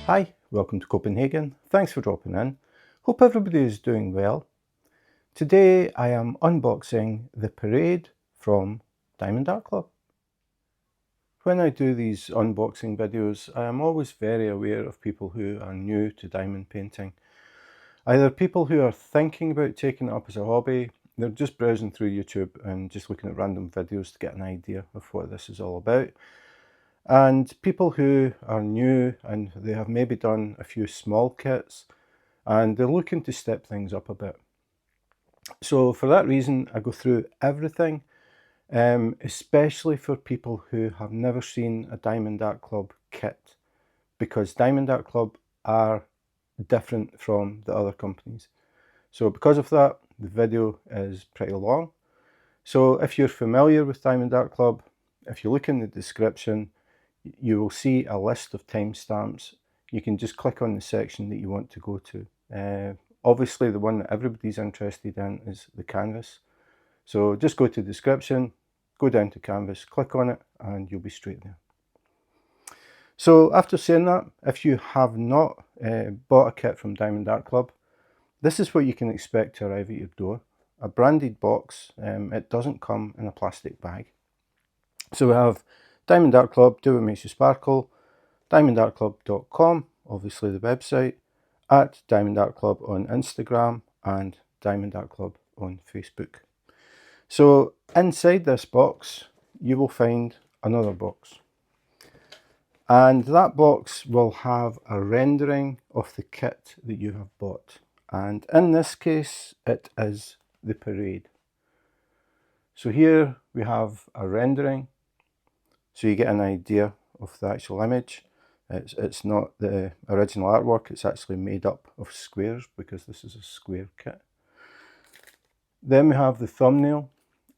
Hi, welcome to Copenhagen. Thanks for dropping in. Hope everybody is doing well. Today I am unboxing the Parade from Diamond Art Club. When I do these unboxing videos, I am always very aware of people who are new to diamond painting. Either people who are thinking about taking it up as a hobby, they're just browsing through YouTube and just looking at random videos to get an idea of what this is all about. And people who are new and they have maybe done a few small kits and they're looking to step things up a bit. So for that reason, I go through everything, especially for people who have never seen a Diamond Art Club kit, because Diamond Art Club are different from the other companies. So because of that, the video is pretty long. So if you're familiar with Diamond Art Club, if you look in the description, you will see a list of timestamps. You can just click on the section that you want to go to. Obviously, the one that everybody's interested in is the canvas. So just go to the description, go down to canvas, click on it, and you'll be straight there. So after saying that, if you have not bought a kit from Diamond Art Club, this is what you can expect to arrive at your door. A branded box. It doesn't come in a plastic bag. So we have Diamond Art Club, do what makes you sparkle, diamondartclub.com, obviously the website, at Diamond Art Club on Instagram, and Diamond Art Club on Facebook. So inside this box, you will find another box. And that box will have a rendering of the kit that you have bought. And in this case, it is the Parade. So here we have a rendering. So you get an idea of the actual image. It's not the original artwork, it's actually made up of squares because this is a square kit. Then we have the thumbnail,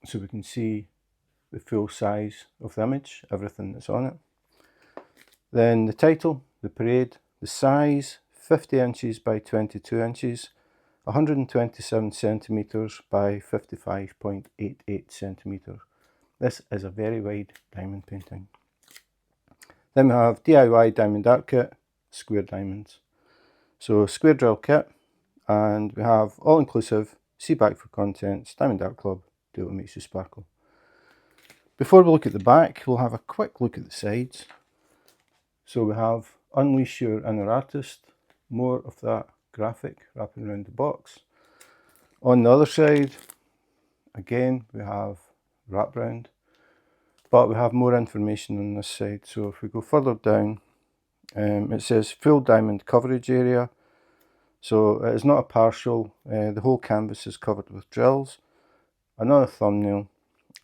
so we can see the full size of the image, everything that's on it. Then the title, the Parade, the size, 50 inches by 22 inches, 127 centimeters by 55.88 centimeters. This is a very wide diamond painting. Then we have DIY Diamond Art Kit, square diamonds. So square drill kit, and we have all-inclusive, see back for contents, Diamond Art Club, do what makes you sparkle. Before we look at the back, we'll have a quick look at the sides. So we have Unleash Your Inner Artist, more of that graphic wrapping around the box. On the other side, again, we have wraparound. But we have more information on this side. So if we go further down, it says full diamond coverage area. So it is not a partial, the whole canvas is covered with drills. Another thumbnail,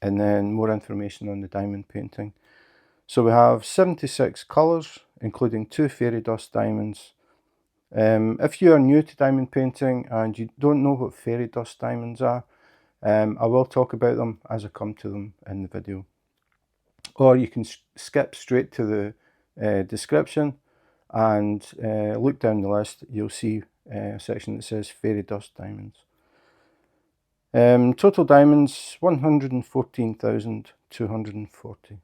and then more information on the diamond painting. So we have 76 colours, including 2 fairy dust diamonds. If you are new to diamond painting and you don't know what fairy dust diamonds are, I will talk about them as I come to them in the video. Or you can skip straight to the description and look down the list. You'll see a section that says fairy dust diamonds. Total diamonds 114,240.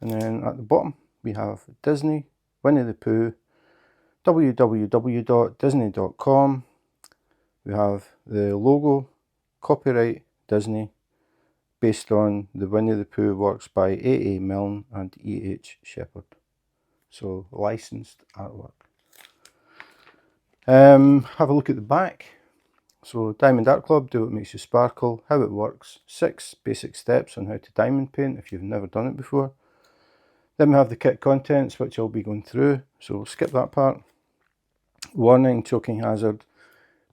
And then at the bottom we have Disney, Winnie the Pooh, www.disney.com. We have the logo, copyright Disney, based on the Winnie the Pooh works by A.A. Milne and E.H. Shepard. So licensed artwork. Have a look at the back. So Diamond Art Club, do what makes you sparkle, how it works, 6 basic steps on how to diamond paint if you've never done it before. Then we have the kit contents, which I'll be going through, so we'll skip that part. Warning, choking hazard.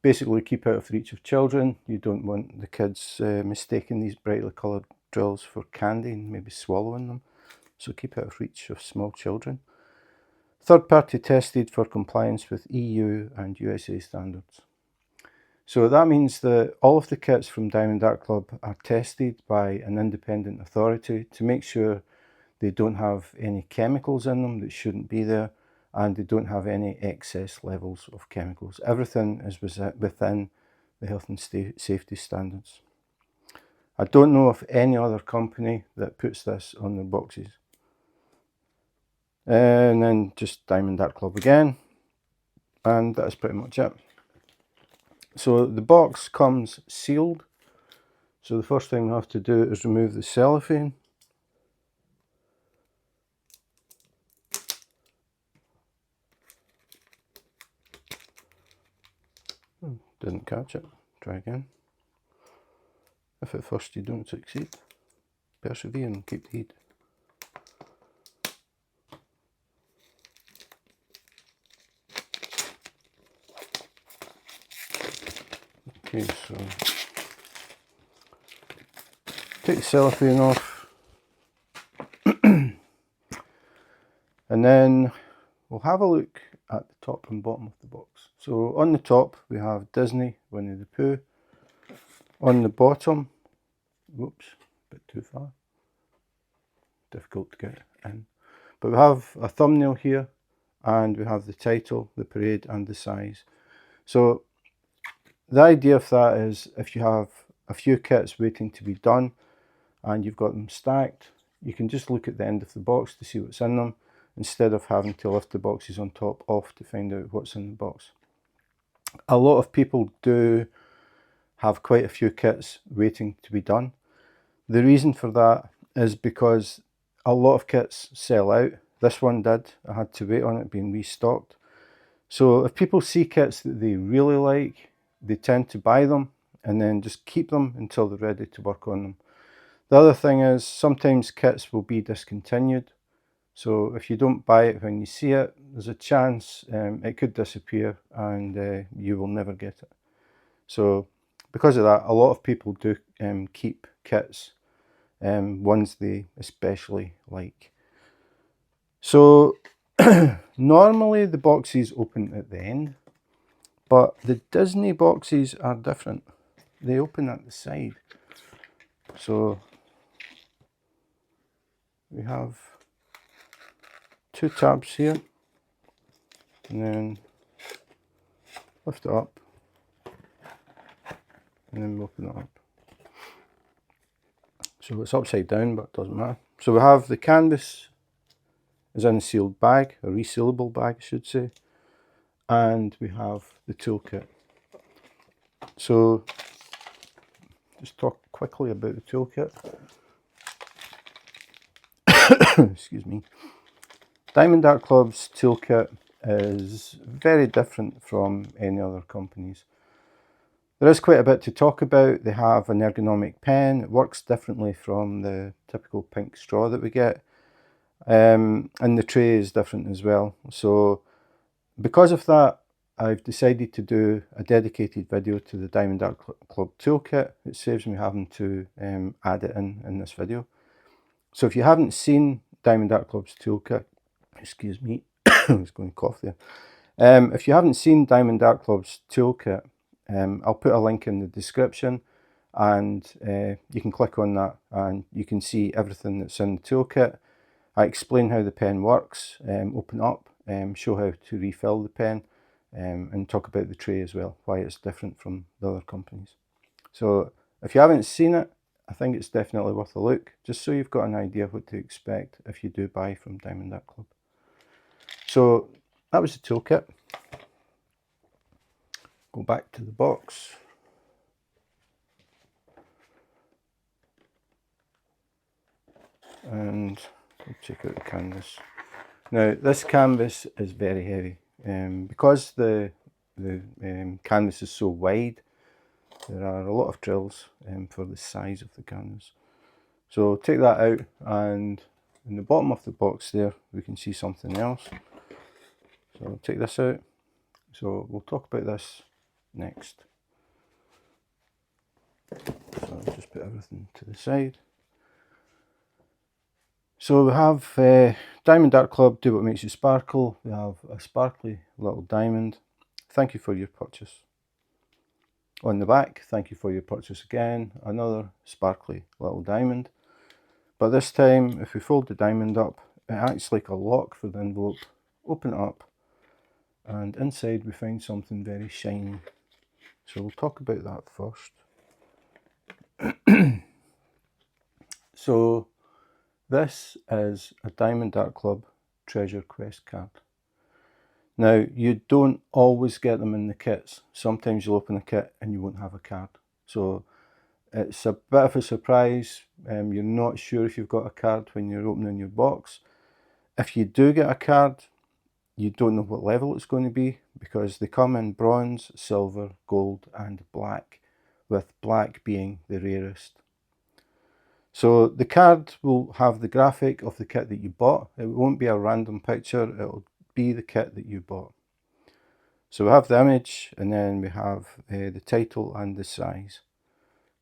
Basically keep out of reach of children. You don't want the kids mistaking these brightly coloured drills for candy and maybe swallowing them. So keep out of reach of small children. Third party tested for compliance with EU and USA standards. So that means that all of the kits from Diamond Art Club are tested by an independent authority to make sure they don't have any chemicals in them that shouldn't be there, and they don't have any excess levels of chemicals. Everything is within the health and safety standards. I don't know of any other company that puts this on their boxes. and then just Diamond Dark Club again, and that's pretty much it. So the box comes sealed, so the first thing we have to do is remove the cellophane. Didn't catch it, try again. If at first you don't succeed, persevere and keep the heat. Okay, so take the cellophane off, and then we'll have a look at the top and bottom of the box. So on the top we have Disney, Winnie the Pooh. On the bottom, whoops, a bit too far, difficult to get in. But we have a thumbnail here, and we have the title, the parade, and the size. So the idea of that is if you have a few kits waiting to be done and you've got them stacked, you can just look at the end of the box to see what's in them, instead of having to lift the boxes on top off to find out what's in the box. A lot of people do have quite a few kits waiting to be done. The reason for that is because a lot of kits sell out. This one did. I had to wait on it being restocked. So if people see kits that they really like, they tend to buy them and then just keep them until they're ready to work on them. The other thing is sometimes kits will be discontinued. So if you don't buy it when you see it, there's a chance it could disappear and you will never get it. So because of that, a lot of people do keep kits, ones they especially like. So normally the boxes open at the end, but the Disney boxes are different. They open at the side. So we have two tabs here, and then lift it up, and then open it up. So it's upside down, but it doesn't matter. So we have the canvas is in a sealed bag, a resealable bag I should say, and we have the toolkit. So just talk quickly about the toolkit. Excuse me. Diamond Dark Club's toolkit is very different from any other company's. There is quite a bit to talk about. They have an ergonomic pen. It works differently from the typical pink straw that we get. And the tray is different as well. So because of that, I've decided to do a dedicated video to the Diamond Dark Club toolkit. It saves me having to add it in this video. So if you haven't seen Diamond Dark Club's toolkit, excuse me, I was going to cough there. If you haven't seen Diamond Dark Club's toolkit, I'll put a link in the description, and you can click on that and you can see everything that's in the toolkit. I explain how the pen works, open up, show how to refill the pen, and talk about the tray as well, why it's different from the other companies. So if you haven't seen it, I think it's definitely worth a look, just so you've got an idea of what to expect if you do buy from Diamond Dark Club. So that was the toolkit. Go back to the box. And we'll check out the canvas. Now this canvas is very heavy. Because the canvas is so wide, there are a lot of drills for the size of the canvas. So take that out, and in the bottom of the box there we can see something else. So I'll take this out. So we'll talk about this next. So I'll just put everything to the side. So we have Diamond Dark Club, do what makes you sparkle. We have a sparkly little diamond. Thank you for your purchase. On the back, thank you for your purchase again. Another sparkly little diamond. But this time, if we fold the diamond up, it acts like a lock for the envelope. Open it up, and inside we find something very shiny. So we'll talk about that first. So this is a Diamond Dark Club Treasure Quest card. Now, you don't always get them in the kits. Sometimes you'll open a kit and you won't have a card. So it's a bit of a surprise. You're not sure if you've got a card when you're opening your box. If you do get a card, you don't know what level it's going to be, because they come in bronze, silver, gold and black, with black being the rarest. So the card will have the graphic of the kit that you bought. It won't be a random picture, it'll be the kit that you bought. So we have the image, and then we have the title and the size.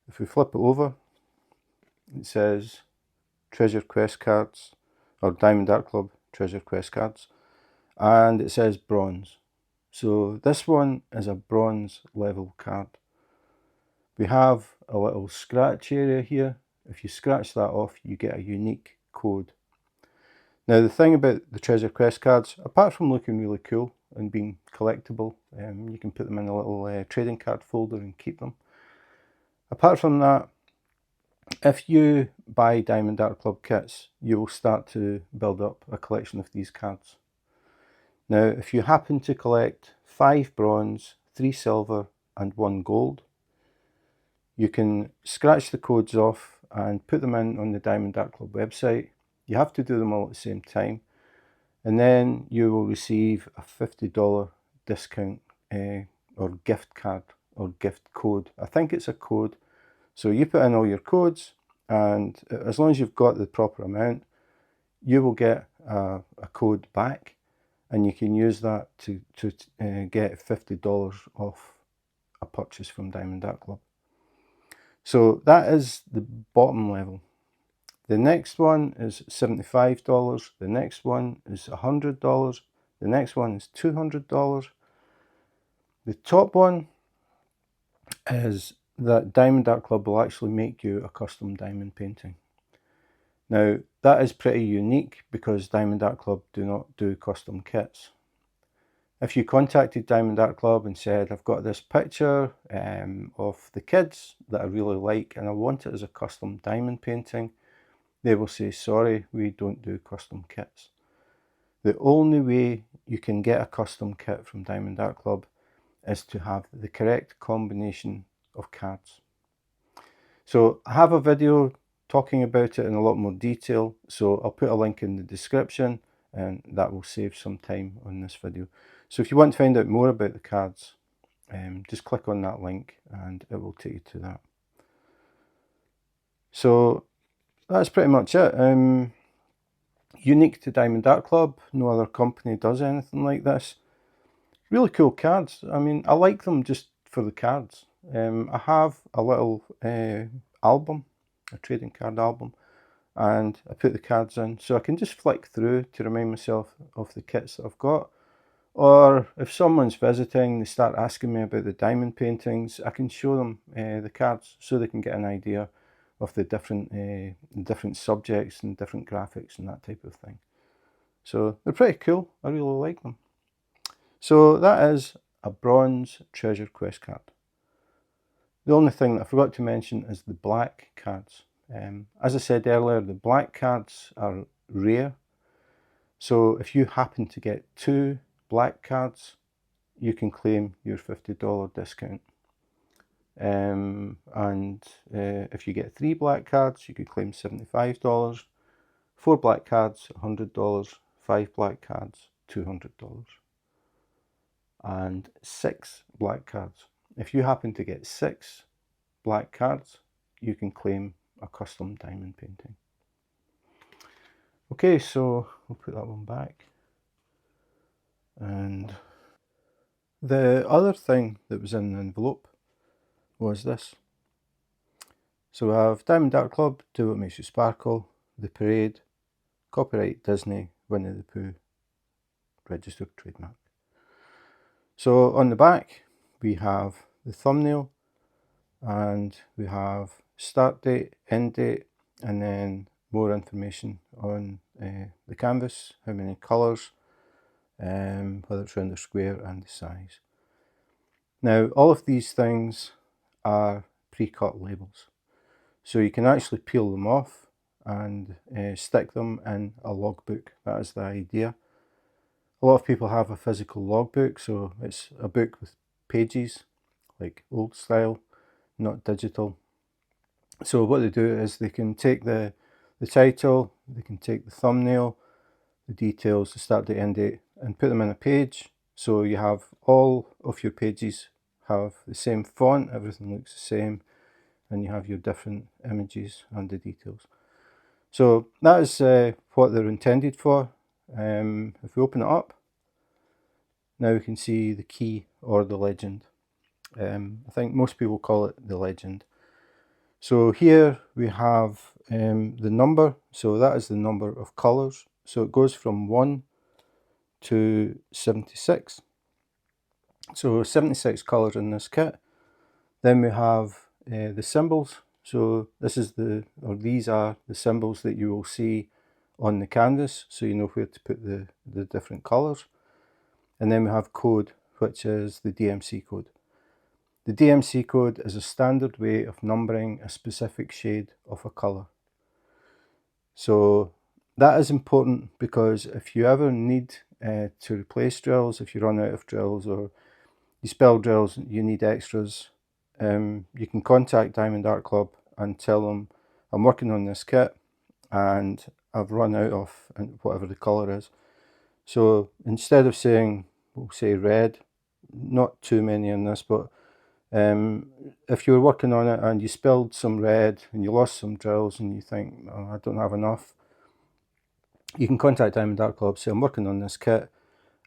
If we flip it over, it says Treasure Quest cards, or Diamond Art Club Treasure Quest cards, and it says bronze. So this one is a bronze level card. We have a little scratch area here. If you scratch that off, you get a unique code. Now the thing about the Treasure Quest cards, apart from looking really cool and being collectible, you can put them in a little trading card folder and keep them. Apart from that, if you buy Diamond Art Club kits, you will start to build up a collection of these cards. Now, if you happen to collect 5 bronze, 3 silver and 1 gold, you can scratch the codes off and put them in on the Diamond Art Club website. You have to do them all at the same time, and then you will receive a $50 discount or gift card or gift code. I think it's a code. So you put in all your codes, and as long as you've got the proper amount, you will get a code back, and you can use that to get $50 off a purchase from Diamond Art Club. So that is the bottom level. The next one is $75, the next one is $100, the next one is $200. The top one is that Diamond Art Club will actually make you a custom diamond painting. Now that is pretty unique because Diamond Art Club do not do custom kits. If you contacted Diamond Art Club and said, I've got this picture of the kids that I really like and I want it as a custom diamond painting, they will say, sorry, we don't do custom kits. The only way you can get a custom kit from Diamond Art Club is to have the correct combination of cards. So I have a video talking about it in a lot more detail, so I'll put a link in the description and that will save some time on this video. So if you want to find out more about the cards, just click on that link and it will take you to that. So that's pretty much it. Unique to Diamond Art Club, no other company does anything like this. Really cool cards. I mean, I like them just for the cards. I have a little album, a trading card album, and I put the cards in so I can just flick through to remind myself of the kits that I've got. Or if someone's visiting, they start asking me about the diamond paintings, I can show them the cards so they can get an idea of the different subjects and different graphics and that type of thing. So they're pretty cool. I really like them. So that is a bronze Treasure Quest card. The only thing that I forgot to mention is the black cards. As I said earlier, the black cards are rare. So if you happen to get 2 black cards, you can claim your $50 discount. If you get 3 black cards, you could claim $75. 4 black cards, $100. 5 black cards, $200. And 6 black cards. If you happen to get 6 black cards, you can claim a custom diamond painting. Okay, so we'll put that one back. And the other thing that was in the envelope was this. So we have Diamond Art Club, Do What Makes You Sparkle, The Parade, copyright Disney, Winnie the Pooh, registered trademark. So on the back we have the thumbnail, and we have start date, end date, and then more information on the canvas, how many colours, whether it's round or square, and the size. Now all of these things are pre-cut labels, so you can actually peel them off and stick them in a logbook. That is the idea. A lot of people have a physical logbook, so it's a book with pages, like old style, not digital. So what they do is they can take the title, they can take the thumbnail, the details, the start date, end date, and put them in a page. So you have all of your pages have the same font, everything looks the same, and you have your different images and the details. So that is what they're intended for. If we open it up, now we can see the key or the legend. I think most people call it the legend. So here we have the number, so that is the number of colours. So it goes from 1 to 76. So 76 colours in this kit. Then we have the symbols. So these are the symbols that you will see on the canvas, so you know where to put the different colours. And then we have code, which is the DMC code. The DMC code is a standard way of numbering a specific shade of a colour. So that is important because if you ever need to replace drills, if you run out of drills or you spill drills, you need extras, you can contact Diamond Art Club and tell them, I'm working on this kit and I've run out of whatever the colour is. So instead of saying, we'll say red, not too many in this, but if you were working on it and you spilled some red and you lost some drills and you think, oh, I don't have enough, you can contact Diamond Art Club, say I'm working on this kit,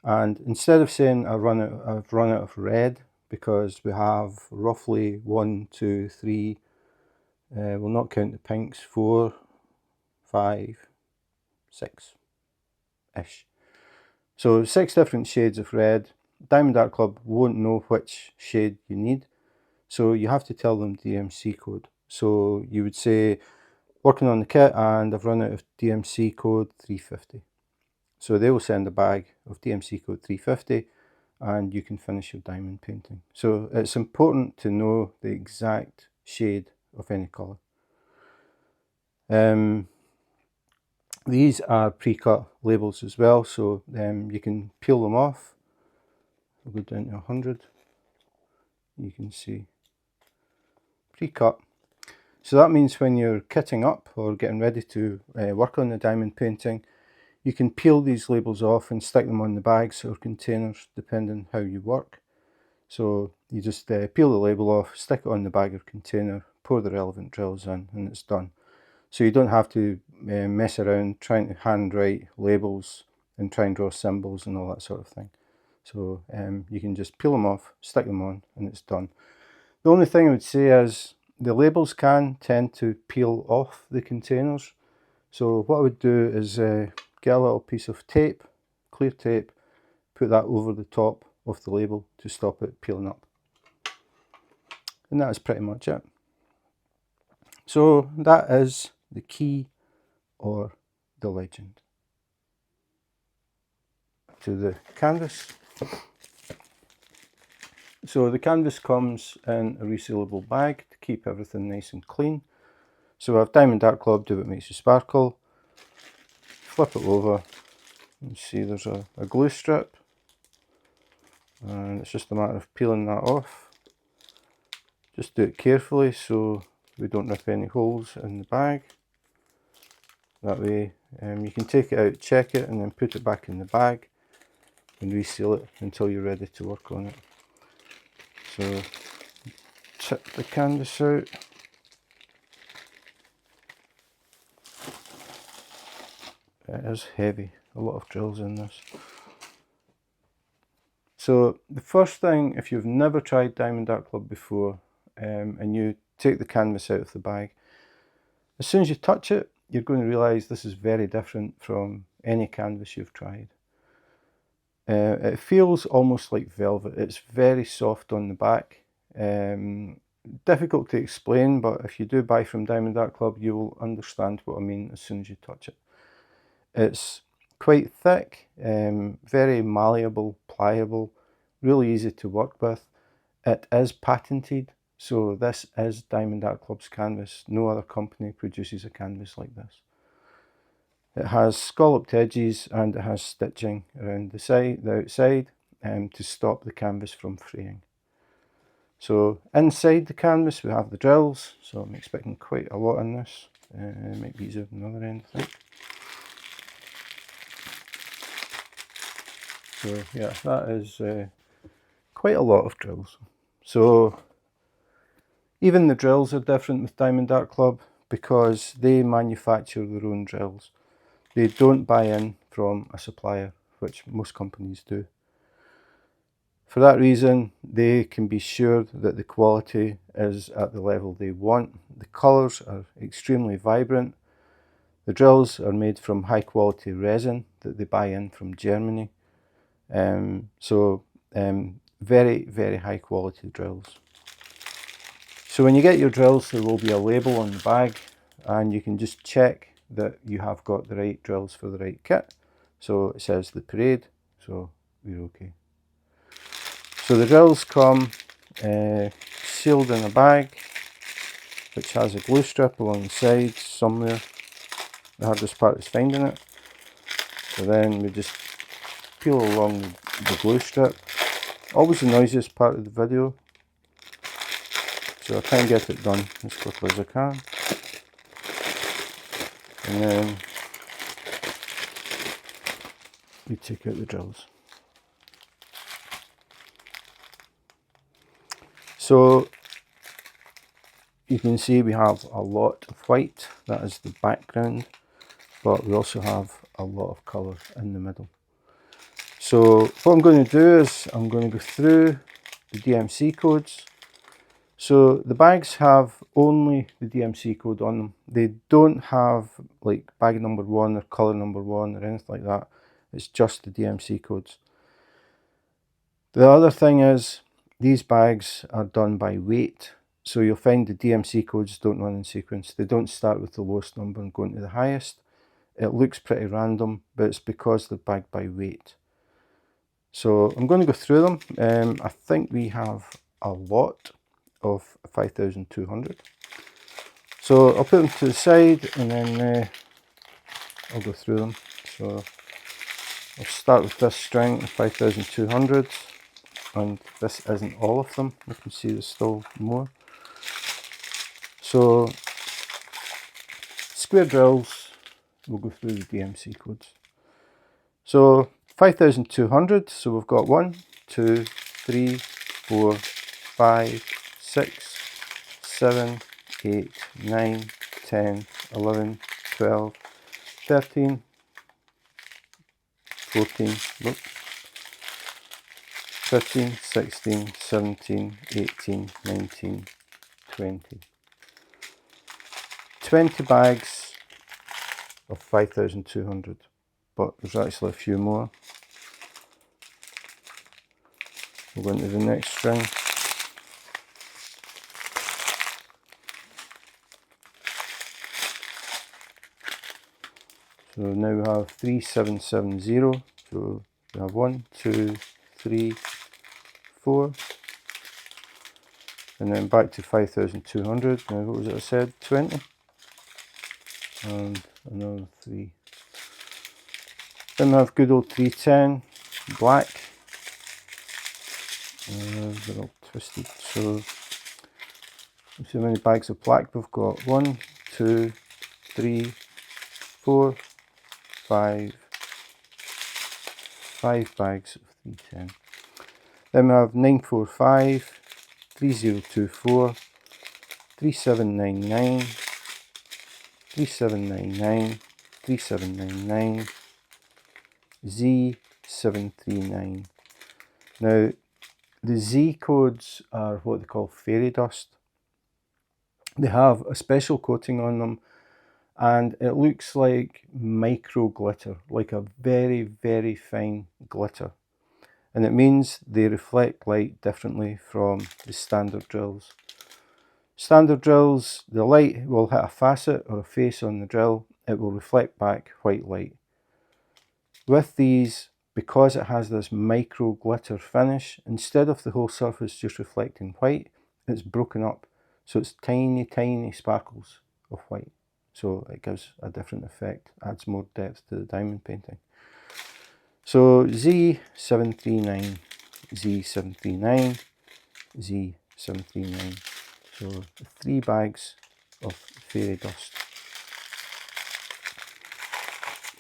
and instead of saying I've run out of red, because we have roughly 1, 2, 3, we'll not count the pinks, 4, 5, 6-ish. So 6 different shades of red. Diamond Art Club won't know which shade you need, so you have to tell them DMC code. So you would say, working on the kit and I've run out of DMC code 350. So they will send a bag of DMC code 350 and you can finish your diamond painting. So it's important to know the exact shade of any colour. These are pre-cut labels as well, so you can peel them off. I'll go down to 100. You can see pre-cut. So that means when you're kitting up or getting ready to work on the diamond painting, you can peel these labels off and stick them on the bags or containers, depending how you work. So you just peel the label off, stick it on the bag or container, pour the relevant drills in, and it's done. So you don't have to mess around trying to handwrite labels and try and draw symbols and all that sort of thing. So you can just peel them off, stick them on, and it's done. The only thing I would say is the labels can tend to peel off the containers. So what I would do is get a little piece of tape, clear tape, put that over the top of the label to stop it peeling up. And that is pretty much it. So that is the key or the legend. To the canvas. So the canvas comes in a resealable bag to keep everything nice and clean. So we have Diamond Art Club, do what makes you sparkle. Flip it over and see there's a glue strip, and it's just a matter of peeling that off. Just do it carefully so we don't rip any holes in the bag. That way you can take it out, check it, and then put it back in the bag and reseal it until you're ready to work on it. So tip the canvas out. It is heavy, a lot of drills in this. So the first thing, if you've never tried Diamond Art Club before and you take the canvas out of the bag, as soon as you touch it, you're going to realise this is very different from any canvas you've tried. It feels almost like velvet. It's very soft on the back. Difficult to explain, but if you do buy from Diamond Art Club, you will understand what I mean as soon as you touch it. It's quite thick, very malleable, pliable, really easy to work with. It is patented, so this is Diamond Art Club's canvas. No other company produces a canvas like this. It has scalloped edges and it has stitching around the outside to stop the canvas from fraying. So inside the canvas we have the drills, so I'm expecting quite a lot in this. Might be easier than the other end, I think. So yeah, that is quite a lot of drills. So even the drills are different with Diamond Art Club because they manufacture their own drills. They don't buy in from a supplier, which most companies do. For that reason, they can be sure that the quality is at the level they want. The colours are extremely vibrant. The drills are made from high quality resin that they buy in from Germany. Very, very high quality drills. So when you get your drills, there will be a label on the bag and you can just check that you have got the right drills for the right kit. So it says the Parade, so we're okay. So the drills come sealed in a bag which has a glue strip along the sides somewhere. The hardest part is finding it. So then we just peel along the glue strip. Always the noisiest part of the video. So I'll try and get it done as quickly as I can. And then we take out the drills. So you can see we have a lot of white, that is the background, but we also have a lot of colour in the middle. So what I'm going to do is I'm going to go through the DMC codes. So the bags have only the DMC code on them. They don't have like bag number 1 or colour number 1 or anything like that. It's just the DMC codes. The other thing is these bags are done by weight. So you'll find the DMC codes don't run in sequence. They don't start with the lowest number and go into the highest. It looks pretty random, but it's because they're bagged by weight. So I'm going to go through them. I think we have a lot of 5200. So I'll put them to the side and then I'll go through them. So I'll start with this string of 5200, and this isn't all of them. You can see there's still more. So square drills, we'll go through the DMC codes. So 5200, so we've got 1, 2, 3, 4, 5, 6, 7, 8, 9, 10, 11, 12, 13, 14, 15, 16, 17, 18, 19, 20. 20 bags of 5200, but there's actually a few more. We'll go into the next string. So now we have 3770, so we have 1, 2, 3, 4, and then back to 5200. Now what was it I said? 20, and another 3. Then we have good old 310 black. They're all twisted. So let's see how many bags of black we've got. 1, 2, 3, 4, 5 bags of 310. Then we have 945, 3024, 3799, 3799, 3799, Z739. Now the Z codes are what they call fairy dust. They have a special coating on them and it looks like micro glitter, like a very, very fine glitter. And it means they reflect light differently from the standard drills. Standard drills, the light will hit a facet or a face on the drill, it will reflect back white light. With these, because it has this micro glitter finish, instead of the whole surface just reflecting white, it's broken up. So it's tiny, tiny sparkles of white. so it gives a different effect, adds more depth to the diamond painting. So Z739, Z739, Z739. So 3 bags of fairy dust.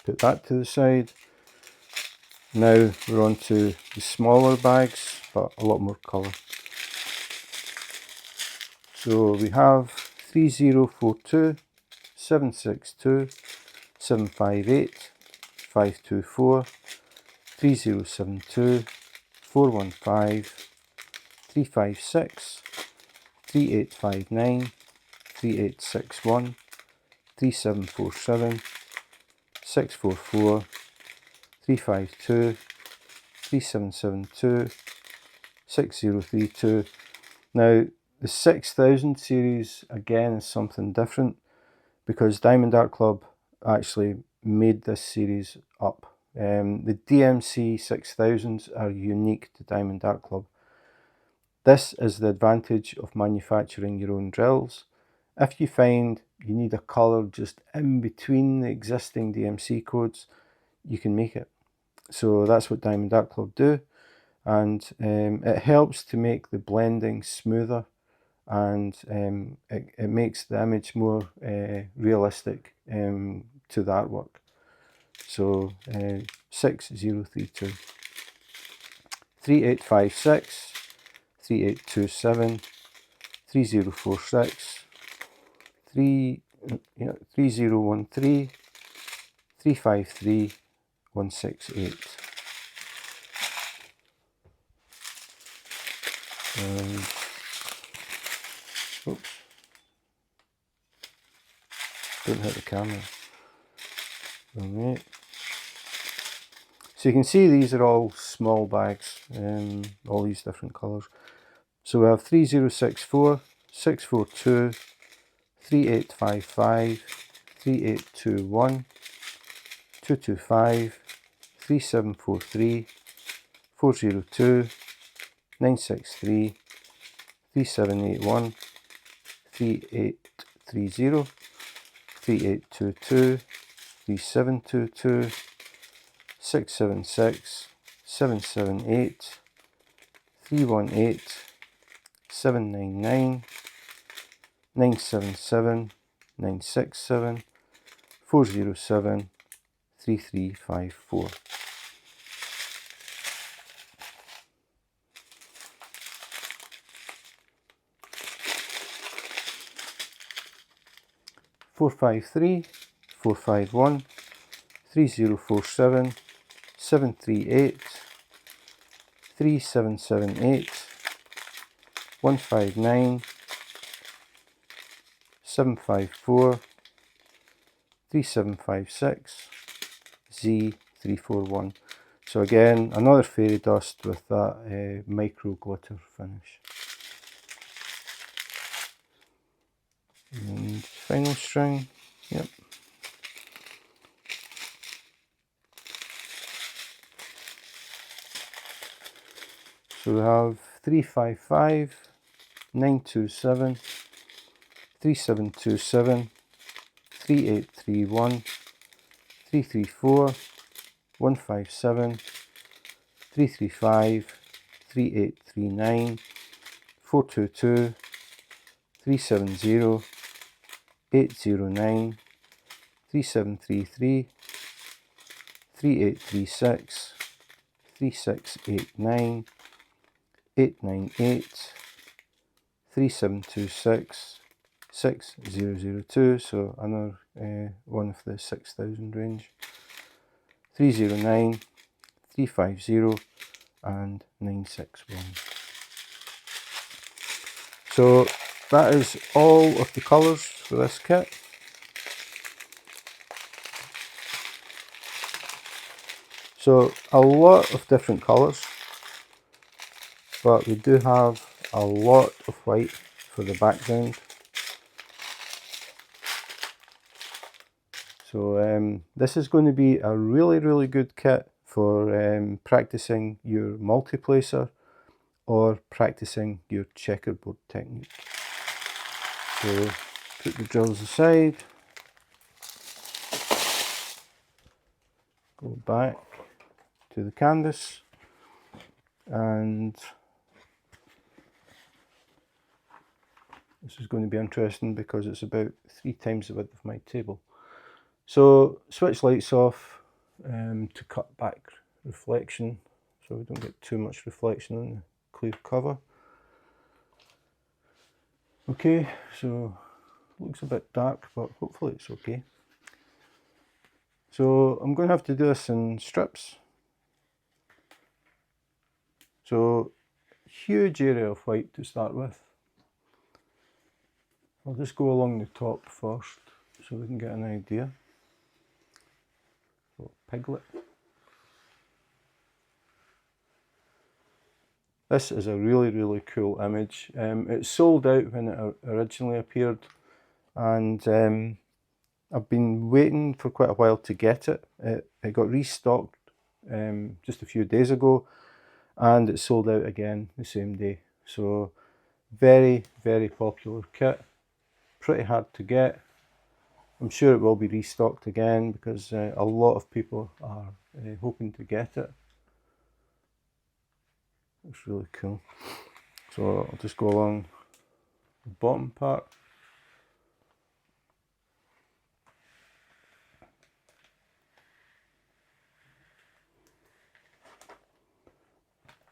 Put that to the side. Now we're on to the smaller bags, but a lot more colour. So we have 3042, 762, 758, 524, 3072, 415, 356, 3859, 3861, 3747, 644, 352, 3772, 6032. Now the 6000 series again is something different, because Diamond Art Club actually made this series up. The DMC 6000s are unique to Diamond Art Club. This is the advantage of manufacturing your own drills. If you find you need a colour just in between the existing DMC codes, you can make it. So that's what Diamond Art Club do, and it helps to make the blending smoother, and it makes the image more realistic to the artwork. So 6032, 3856, 3827, 3046, 3013, 353, 168. Oops, don't hit the camera. Alright. So you can see these are all small bags, all these different colours. So we have 3064, 642, 3855, 3821, 225, 3743, 402, 963, 3781, 3830, 3822, 3722, 676, 778, 318, 799, 977, 967, 407, 3354. Four 553, 451, 3047, 738, 3778, 159, 754, 3756, Z341. So again, another fairy dust with that micro glitter finish. And final string, yep. So we have 355, 927, 3727, 3831, 334, 157, 335, 3839, 422, 370, 809, 3733, 3836, 3689, 898, 3726, 6002, so another one of the 6000 range, 309, 350 and 961. So that is all of the colours for this kit. So a lot of different colours, but we do have a lot of white for the background. So this is going to be a really good kit for practicing your multiplacer or practicing your checkerboard technique. So put the drills aside. go back to the canvas, and this is going to be interesting because it's about 3 times the width of my table. So switch lights off to cut back reflection so we don't get too much reflection on the clear cover. Okay, so looks a bit dark, but hopefully it's okay. So I'm going to have to do this in strips. So huge area of white to start with. I'll just go along the top first so we can get an idea. So, piglet. This is a really cool image. It sold out when it originally appeared, and I've been waiting for quite a while to get it. It got restocked just a few days ago, and it sold out again the same day. So very popular kit, pretty hard to get. I'm sure it will be restocked again because a lot of people are hoping to get it. It's really cool. So I'll just go along the bottom part.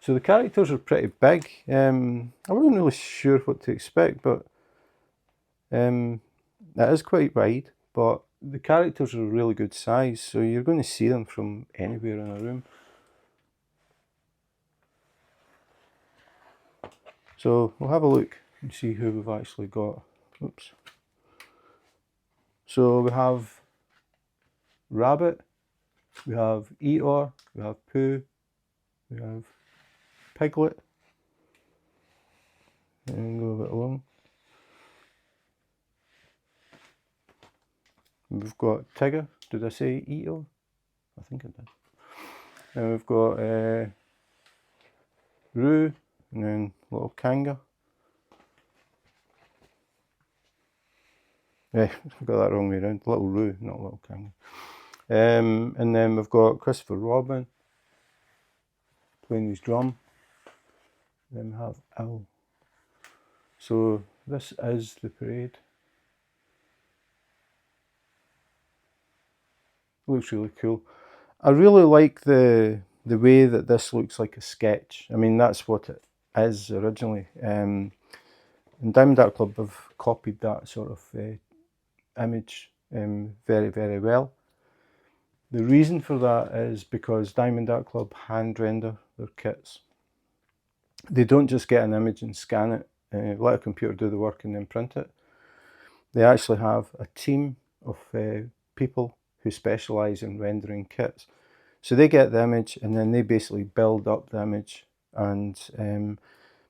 So the characters are pretty big. I wasn't really sure what to expect, but it is quite wide, but the characters are a really good size, so you're going to see them from anywhere in a room. So we'll have a look and see who we've actually got. Oops. So we have Rabbit, we have Eeyore, we have Pooh, we have Piglet, and go a bit along. We've got Tigger. Did I say Eeyore? I think I did. And we've got Roo, and then little Kanga. Yeah, I got that wrong way around. Little Roo, not little Kanga. And then we've got Christopher Robin playing his drum. Then we have Owl. So this is the parade. Looks really cool. I really like the way that this looks like a sketch. I mean, that's what it is originally. And Diamond Art Club have copied that sort of image very well. The reason for that is because Diamond Art Club hand render their kits. They don't just get an image and scan it, let a computer do the work and then print it. They actually have a team of people who specialise in rendering kits. So they get the image and then they basically build up the image, and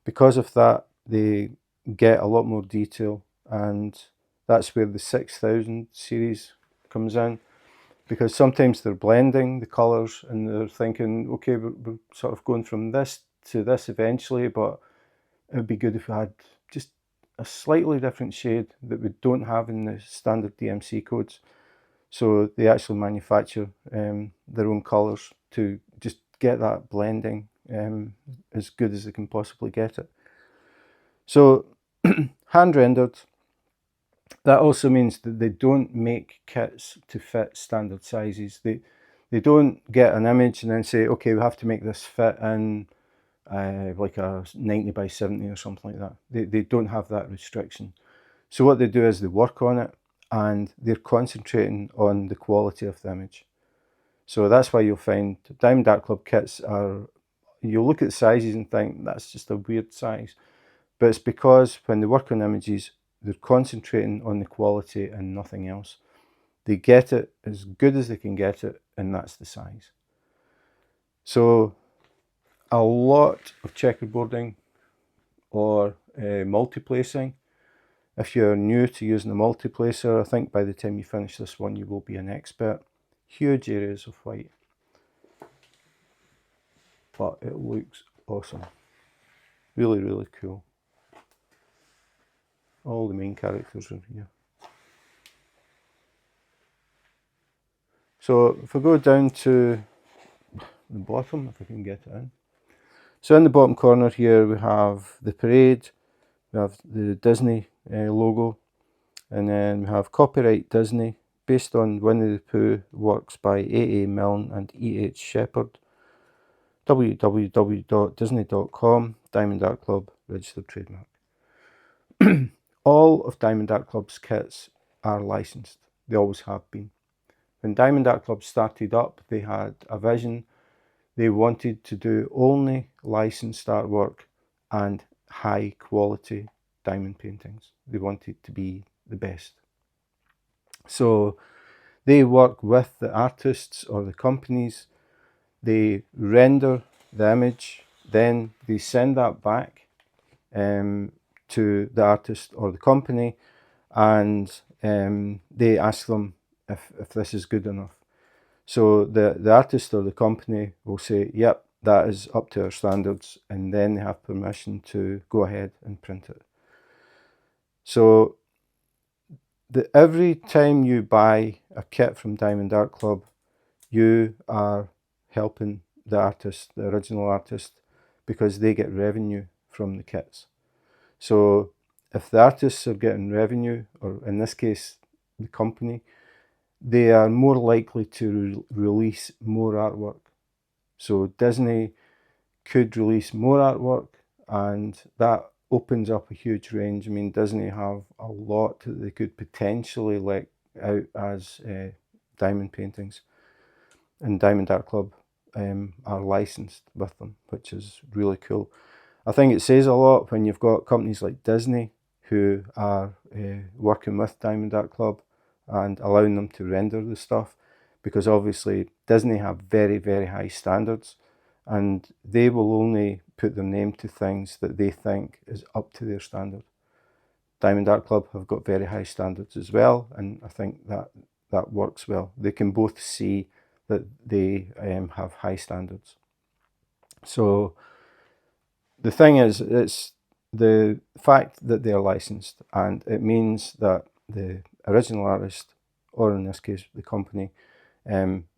because of that they get a lot more detail, and that's where the 6000 series comes in, because sometimes they're blending the colours and they're thinking, okay, we're sort of going from this to this eventually, but it would be good if we had just a slightly different shade that we don't have in the standard DMC codes. So they actually manufacture their own colours to just get that blending as good as they can possibly get it. So hand rendered, that also means that they don't make kits to fit standard sizes. They don't get an image and then say, okay, we have to make this fit in like a 90 by 70 or something like that. They don't have that restriction. So what they do is they work on it and they're concentrating on the quality of the image. So that's why you'll find Diamond Art Club kits are, you'll look at the sizes and think that's just a weird size. But it's because when they work on images, they're concentrating on the quality and nothing else. They get it as good as they can get it, and that's the size. So a lot of checkerboarding or multiplacing. If you're new to using a multiplacer, I think by the time you finish this one, you will be an expert. Huge areas of white. But it looks awesome. Really cool. All the main characters are here. So if I go down to the bottom, if I can get it in. So in the bottom corner here we have the parade, we have the Disney logo, and then we have copyright Disney, based on Winnie the Pooh, works by A.A. Milne and E.H. Shepard, www.disney.com, Diamond Art Club, registered trademark. All of Diamond Art Club's kits are licensed. They always have been. When Diamond Art Club started up, they had a vision. They wanted to do only licensed artwork and high quality diamond paintings. They wanted to be the best. So they work with the artists or the companies. They render the image, then they send that back to the artist or the company, and they ask them if this is good enough. So the artist or the company will say, yep, that is up to our standards, and then they have permission to go ahead and print it. So every time you buy a kit from Diamond Art Club, you are helping the artist, the original artist, because they get revenue from the kits. So if the artists are getting revenue, or in this case, the company, they are more likely to release more artwork. So Disney could release more artwork, and that opens up a huge range. I mean, Disney have a lot that they could potentially let out as diamond paintings, and Diamond Art Club are licensed with them, which is really cool. I think it says a lot when you've got companies like Disney who are working with Diamond Art Club and allowing them to render the stuff, because obviously Disney have very, very high standards, and they will only put their name to things that they think is up to their standard. Diamond Art Club have got very high standards as well, and I think that works well. They can both see that they have high standards. So the thing is, it's the fact that they're licensed, and it means that the original artist, or in this case the company,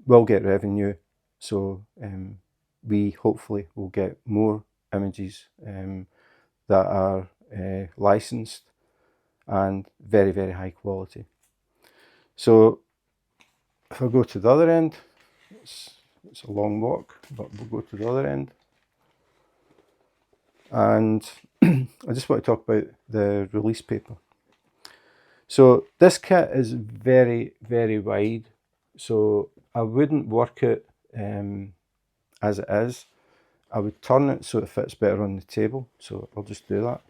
will get revenue. So we hopefully will get more images that are licensed and very, very high quality. So if I go to the other end, it's a long walk, but we'll go to the other end. And I just want to talk about the release paper. So this kit is very, very wide, so I wouldn't work it as it is. I would turn it so it fits better on the table, so I'll just do that.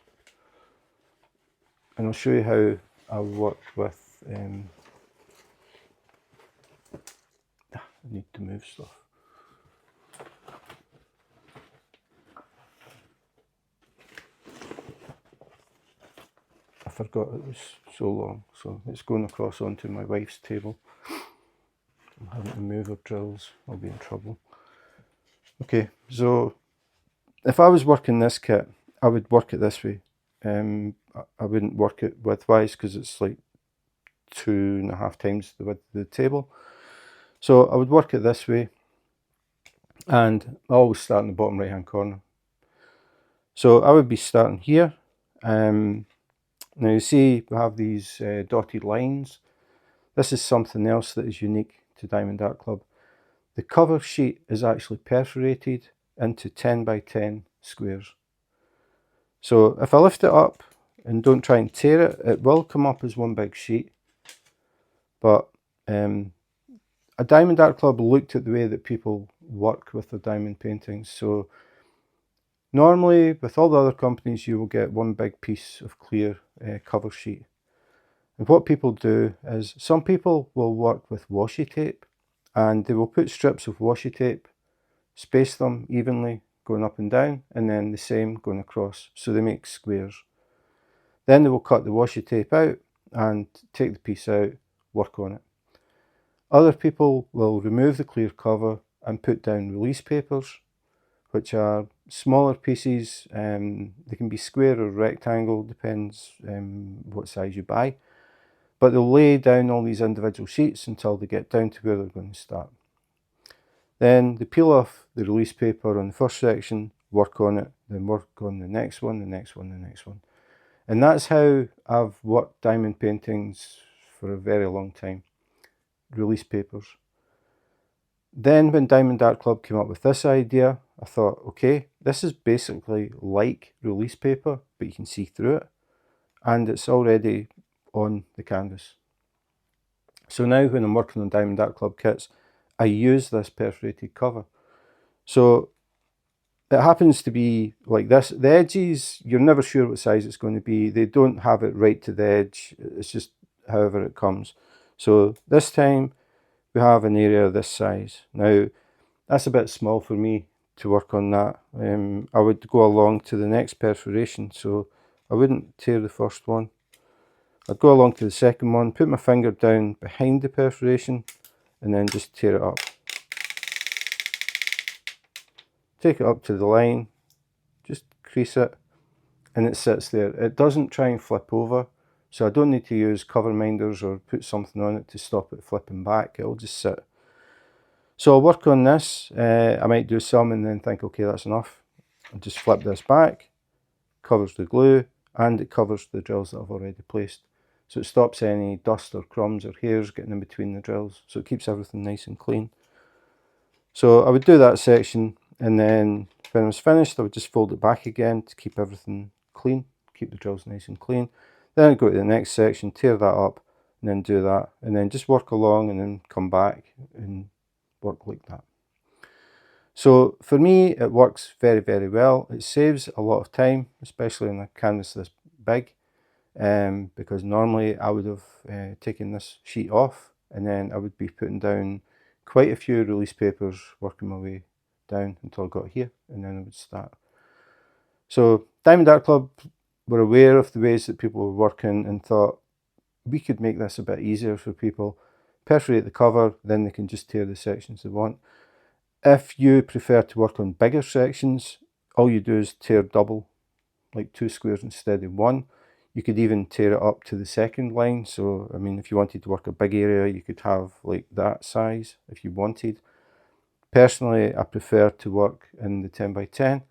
And I'll show you how I work with, I need to move stuff. I forgot it was so long, so it's going across onto my wife's table. I'm having to move her drills, I'll be in trouble. Okay, so if I was working this kit, I would work it this way. I wouldn't work it widthwise, because it's like 2.5 times the width of the table. So I would work it this way, and I always start in the bottom right hand corner. So I would be starting here. Now you see we have these dotted lines. This is something else that is unique to Diamond Art Club. The cover sheet is actually perforated into 10 by 10 squares. So if I lift it up and don't try and tear it, it will come up as one big sheet. But a Diamond Art Club looked at the way that people work with their diamond paintings. So normally with all the other companies, you will get one big piece of clear cover sheet. And what people do is, some people will work with washi tape, and they will put strips of washi tape, space them evenly going up and down, and then the same going across, so they make squares. Then they will cut the washi tape out and take the piece out, work on it. Other people will remove the clear cover and put down release papers, which are smaller pieces. They can be square or rectangle, depends what size you buy. but they'll lay down all these individual sheets until they get down to where they're going to start. Then they peel off the release paper on the first section, work on it, then work on the next one, the next one, the next one. And that's how I've worked diamond paintings for a very long time. Release papers. Then when Diamond Art Club came up with this idea, I thought, okay, this is basically like release paper, but you can see through it, and it's already on the canvas. So now when I'm working on Diamond Art Club kits, I use this perforated cover. So it happens to be like this. The edges, you're never sure what size it's going to be. They don't have it right to the edge. It's just however it comes. So this time we have an area this size. Now that's a bit small for me to work on that. I would go along to the next perforation, so I wouldn't tear the first one. I'd go along to the second one, put my finger down behind the perforation, and then just tear it up. Take it up to the line, just crease it, and it sits there. It doesn't try and flip over, so I don't need to use cover minders or put something on it to stop it flipping back. It'll just sit. So I'll work on this. I might do some and then think, okay, that's enough. I'll just flip this back, covers the glue, and it covers the drills that I've already placed. So it stops any dust or crumbs or hairs getting in between the drills. So it keeps everything nice and clean. So I would do that section, and then when I was finished, I would just fold it back again to keep everything clean, keep the drills nice and clean. Then I'd go to the next section, tear that up, and then do that, and then just work along and then come back and work like that. So for me, it works very, very well. It saves a lot of time, especially on a canvas this big, because normally I would have taken this sheet off, and then I would be putting down quite a few release papers, working my way down until I got here, and then I would start. So Diamond Art Club were aware of the ways that people were working and thought we could make this a bit easier for people. Perforate the cover, then they can just tear the sections they want. If you prefer to work on bigger sections, all you do is tear double, like 2 squares instead of 1. You could even tear it up to the second line. So, I mean, if you wanted to work a big area, you could have like that size if you wanted. Personally, I prefer to work in the 10 by 10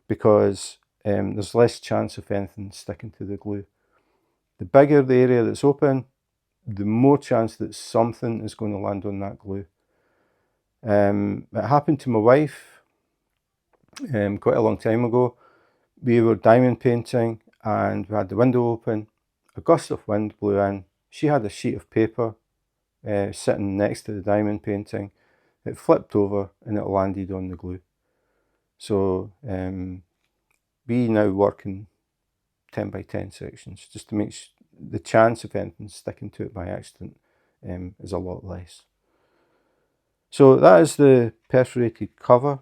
because there's less chance of anything sticking to the glue. The bigger the area that's open, the more chance that something is going to land on that glue. It happened to my wife quite a long time ago. We were diamond painting and we had the window open. A gust of wind blew in. She had a sheet of paper sitting next to the diamond painting. It flipped over and it landed on the glue. So we now work in 10 by 10 sections just to make the chance of anything sticking to it by accident is a lot less. So that is the perforated cover.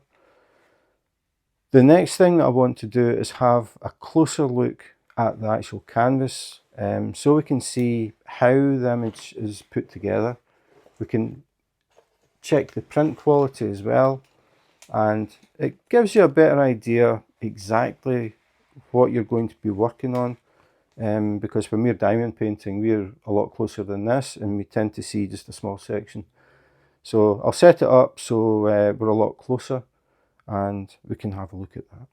The next thing that I want to do is have a closer look at the actual canvas so we can see how the image is put together. We can check the print quality as well, and it gives you a better idea exactly what you're going to be working on, because when we're diamond painting, we're a lot closer than this and we tend to see just a small section. So I'll set it up so we're a lot closer and we can have a look at that.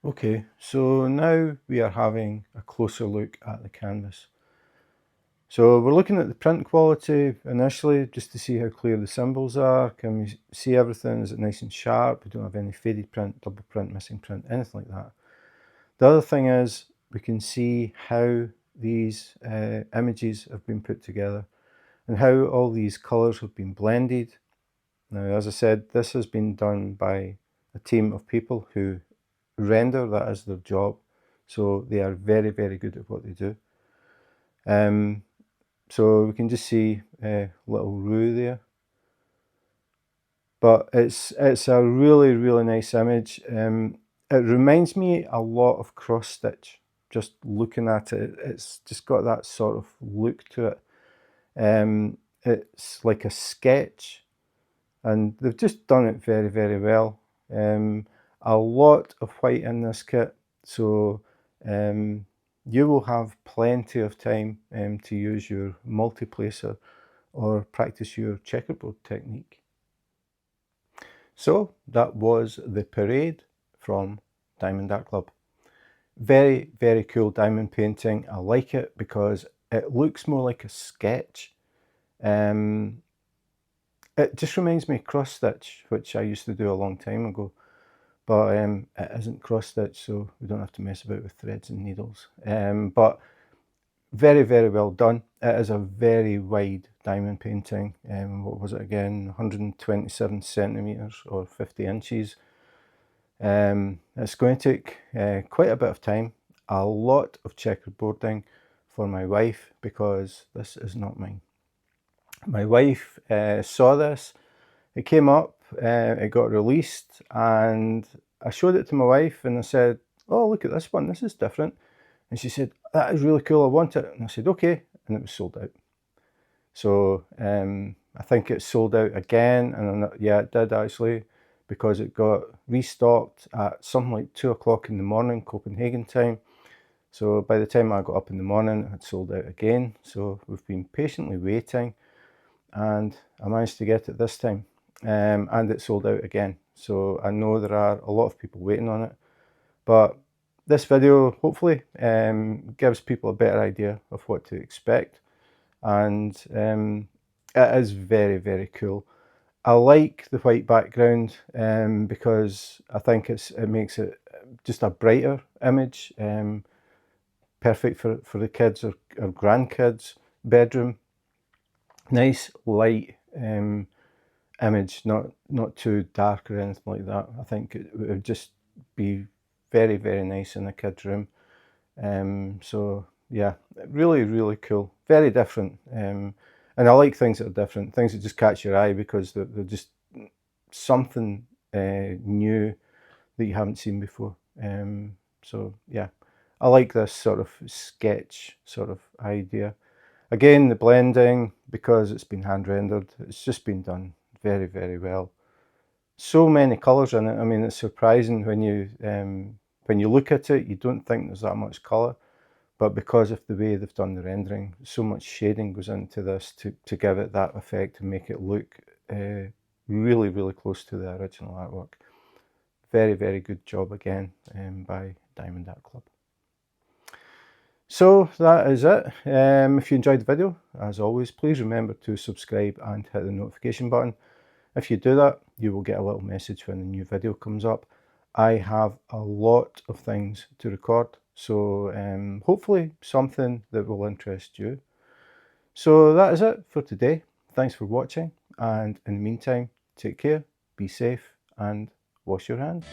Okay, so now we are having a closer look at the canvas. So we're looking at the print quality initially just to see how clear the symbols are. Can we see everything? Is it nice and sharp? We don't have any faded print, double print, missing print, anything like that. The other thing is we can see how these images have been put together and how all these colours have been blended. Now, as I said, this has been done by a team of people who render, that is their job. So they are very, very good at what they do. So we can just see a little roux there. But it's a really, really nice image. It reminds me a lot of cross stitch. Just looking at it, it's just got that sort of look to it. It's like a sketch, and they've just done it very, very well. A lot of white in this kit, so you will have plenty of time to use your multi-placer or practice your checkerboard technique. So that was the Parade from Diamond Art Club. Very, very cool diamond painting. I like it because it looks more like a sketch. It just reminds me of cross stitch, which I used to do a long time ago, but it isn't cross stitch, so we don't have to mess about with threads and needles. But very, very well done. It is a very wide diamond painting. What was it again? 127 centimeters or 50 inches. It's going to take quite a bit of time, a lot of checkerboarding for my wife, because this is not mine. My wife saw this, it came up, it got released, and I showed it to my wife and I said, oh, look at this one, this is different. And she said, that is really cool, I want it. And I said, okay, and it was sold out. So I think it sold out again, and yeah, it did actually, because it got restocked at something like 2 o'clock in the morning, Copenhagen time. So by the time I got up in the morning, it had sold out again. So we've been patiently waiting, and I managed to get it this time, and it sold out again. So I know there are a lot of people waiting on it, but this video hopefully gives people a better idea of what to expect, and it is very, very cool. I like the white background because I think it makes it just a brighter image, perfect for the kids or grandkids' bedroom. Nice light image, not too dark or anything like that. I think it would just be very, very nice in a kid's room. So yeah, really, really cool, very different. And I like things that are different, things that just catch your eye because they're just something new that you haven't seen before. So yeah, I like this sort of sketch sort of idea. Again, the blending, because it's been hand rendered, it's just been done very, very well. So many colours in it. I mean, it's surprising when you look at it, you don't think there's that much colour. But because of the way they've done the rendering, so much shading goes into this to give it that effect and make it look really, really close to the original artwork. Very, very good job again by Diamond Art Club. So that is it. If you enjoyed the video, as always, please remember to subscribe and hit the notification button. If you do that, you will get a little message when a new video comes up. I have a lot of things to record, so hopefully something that will interest you. So that is it for today. Thanks for watching, and in the meantime, take care, be safe, and wash your hands.